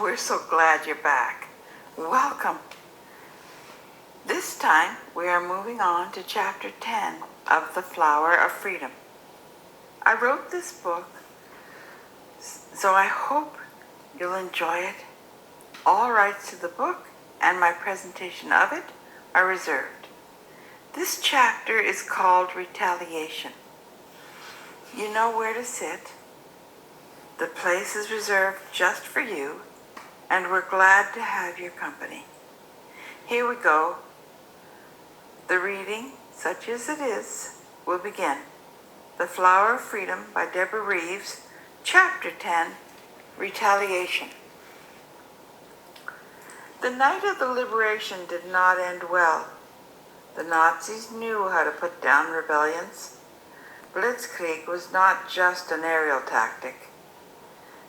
We're so glad you're back. Welcome. This time we are moving on to Chapter 10 of The Flower of Freedom. I wrote this book, so I hope you'll enjoy it. All rights to the book and my presentation of it are reserved. This chapter is called Retaliation. You know where to sit. The place is reserved just for you, and we're glad to have your company. Here we go. The reading, such as it is, will begin. The Flower of Freedom by Deborah Reeves, Chapter 10, Retaliation. The night of the liberation did not end well. The Nazis knew how to put down rebellions. Blitzkrieg was not just an aerial tactic.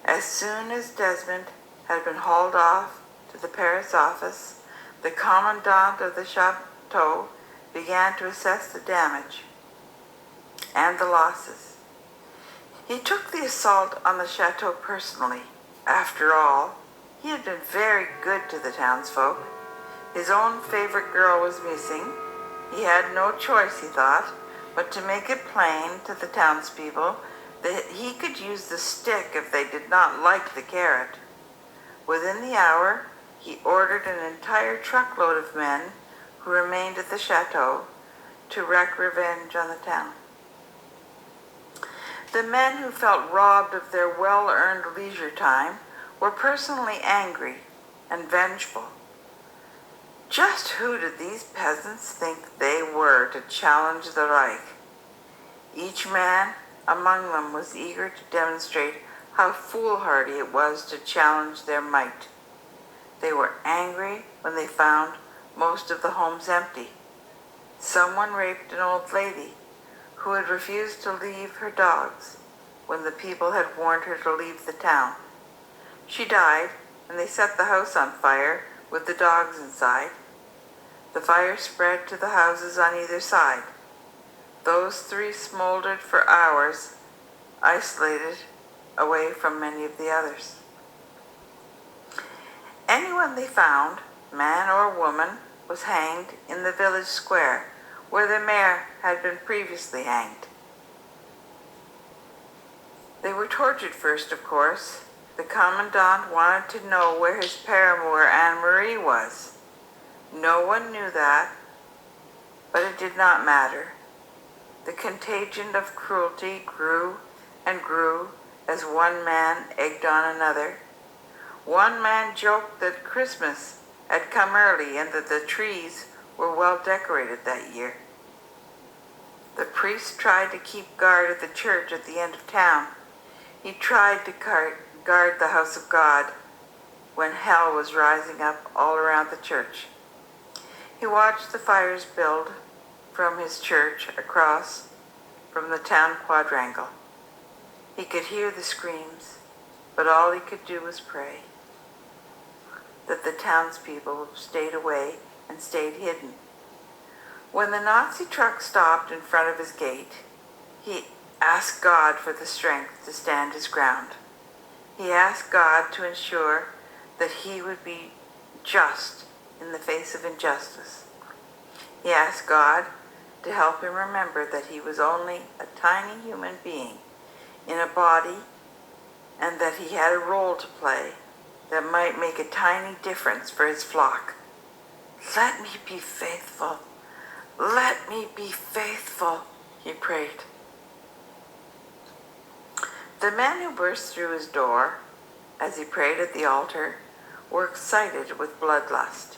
As soon as Desmond had been hauled off to the Paris office, the Commandant of the Chateau began to assess the damage and the losses. He took the assault on the Chateau personally. After all, he had been very good to the townsfolk. His own favorite girl was missing. He had no choice, he thought, but to make it plain to the townspeople that he could use the stick if they did not like the carrot. Within the hour, he ordered an entire truckload of men who remained at the chateau to wreak revenge on the town. The men who felt robbed of their well-earned leisure time were personally angry and vengeful. Just who did these peasants think they were to challenge the Reich? Each man among them was eager to demonstrate how foolhardy it was to challenge their might. They were angry when they found most of the homes empty. Someone raped an old lady who had refused to leave her dogs when the people had warned her to leave the town. She died, and they set the house on fire with the dogs inside. The fire spread to the houses on either side. Those three smoldered for hours, isolated away from many of the others. Anyone they found, man or woman, was hanged in the village square, where the mayor had been previously hanged. They were tortured first, of course. The Commandant wanted to know where his paramour Anne-Marie was. No one knew that, but it did not matter. The contagion of cruelty grew and grew as one man egged on another. One man joked that Christmas had come early and that the trees were well decorated that year. The priest tried to keep guard at the church at the end of town. He tried to guard the house of God when hell was rising up all around the church. He watched the fires build from his church across from the town quadrangle. He could hear the screams, but all he could do was pray that the townspeople stayed away and stayed hidden. When the Nazi truck stopped in front of his gate, he asked God for the strength to stand his ground. He asked God to ensure that he would be just in the face of injustice. He asked God to help him remember that he was only a tiny human being in a body, and that he had a role to play that might make a tiny difference for his flock. Let me be faithful. Let me be faithful, he prayed. The men who burst through his door as he prayed at the altar were excited with bloodlust.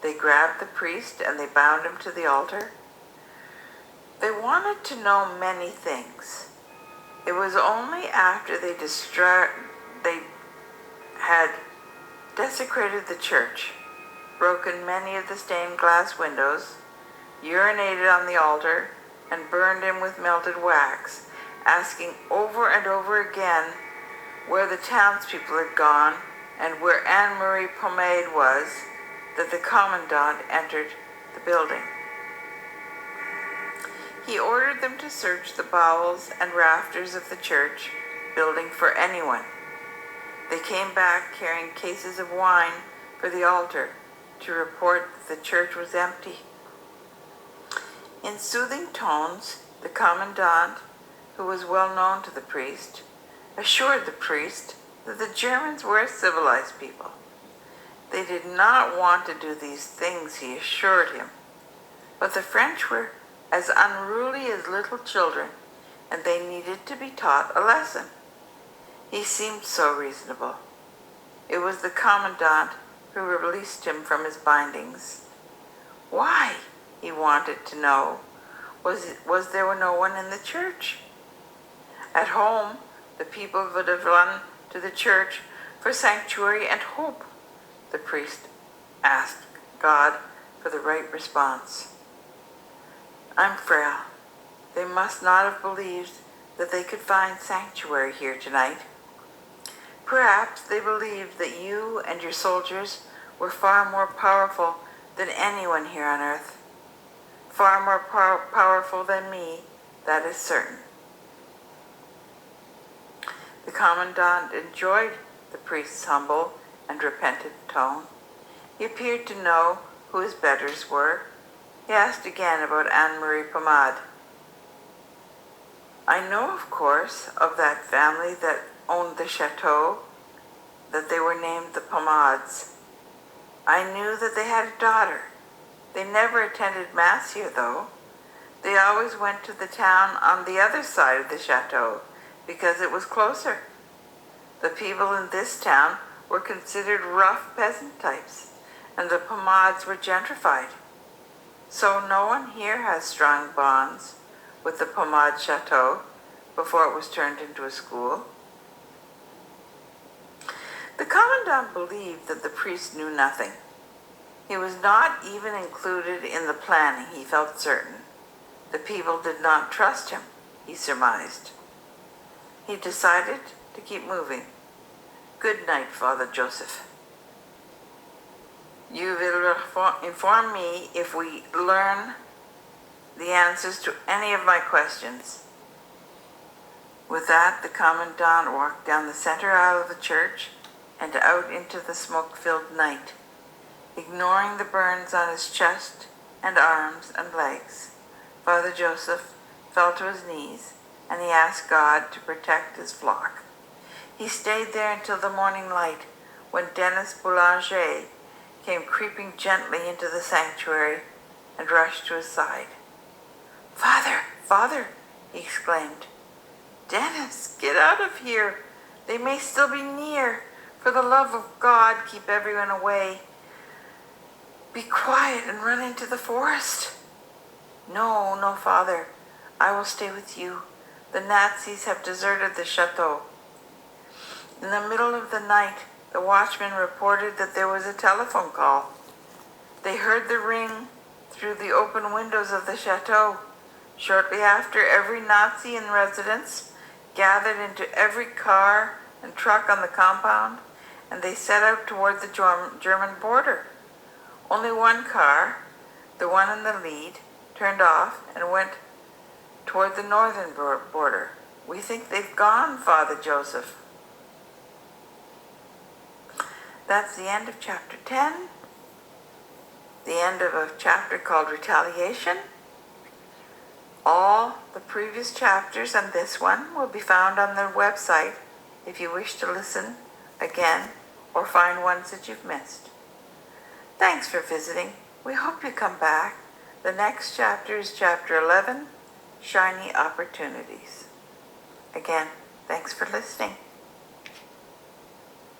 They grabbed the priest and they bound him to the altar. They wanted to know many things. It was only after they had desecrated the church, broken many of the stained glass windows, urinated on the altar, and burned him with melted wax, asking over and over again where the townspeople had gone and where Anne-Marie Pomade was, that the Commandant entered the building. He ordered them to search the bowels and rafters of the church building for anyone. They came back carrying cases of wine for the altar to report that the church was empty. In soothing tones, the commandant, who was well known to the priest, assured the priest that the Germans were a civilized people. They did not want to do these things, he assured him, but the French were as unruly as little children, and they needed to be taught a lesson. He seemed so reasonable. It was the commandant who released him from his bindings. Why, he wanted to know, was there no one in the church? At home, the people would have run to the church for sanctuary and hope. The priest asked God for the right response. I'm frail. They must not have believed that they could find sanctuary here tonight. Perhaps they believed that you and your soldiers were far more powerful than anyone here on earth. Far more powerful than me, that is certain. The commandant enjoyed the priest's humble and repentant tone. He appeared to know who his betters were. He asked again about Anne-Marie Pomade. I know, of course, of that family that owned the chateau, that they were named the Pomades. I knew that they had a daughter. They never attended Mass here, though. They always went to the town on the other side of the chateau because it was closer. The people in this town were considered rough peasant types, and the Pomades were gentrified. So no one here has strong bonds with the Pomade Chateau before it was turned into a school. The commandant believed that the priest knew nothing. He was not even included in the planning, he felt certain. The people did not trust him, he surmised. He decided to keep moving. Good night, Father Joseph. You will inform me if we learn the answers to any of my questions. With that, the commandant walked down the center aisle of the church and out into the smoke-filled night, ignoring the burns on his chest and arms and legs. Father Joseph fell to his knees and he asked God to protect his flock. He stayed there until the morning light, when Dennis Boulanger came creeping gently into the sanctuary and rushed to his side. Father, Father, he exclaimed. Dennis, get out of here. They may still be near. For the love of God, keep everyone away. Be quiet and run into the forest. No, no, Father. I will stay with you. The Nazis have deserted the chateau. In the middle of the night, the watchman reported that there was a telephone call. They heard the ring through the open windows of the chateau. Shortly after, every Nazi in residence gathered into every car and truck on the compound, and they set out toward the German border. Only one car, the one in the lead, turned off and went toward the northern border. We think they've gone, Father Joseph. That's the end of chapter 10, the end of a chapter called Retaliation. All the previous chapters and this one will be found on their website if you wish to listen again or find ones that you've missed. Thanks for visiting. We hope you come back. The next chapter is chapter 11, Shiny Opportunities. Again, thanks for listening.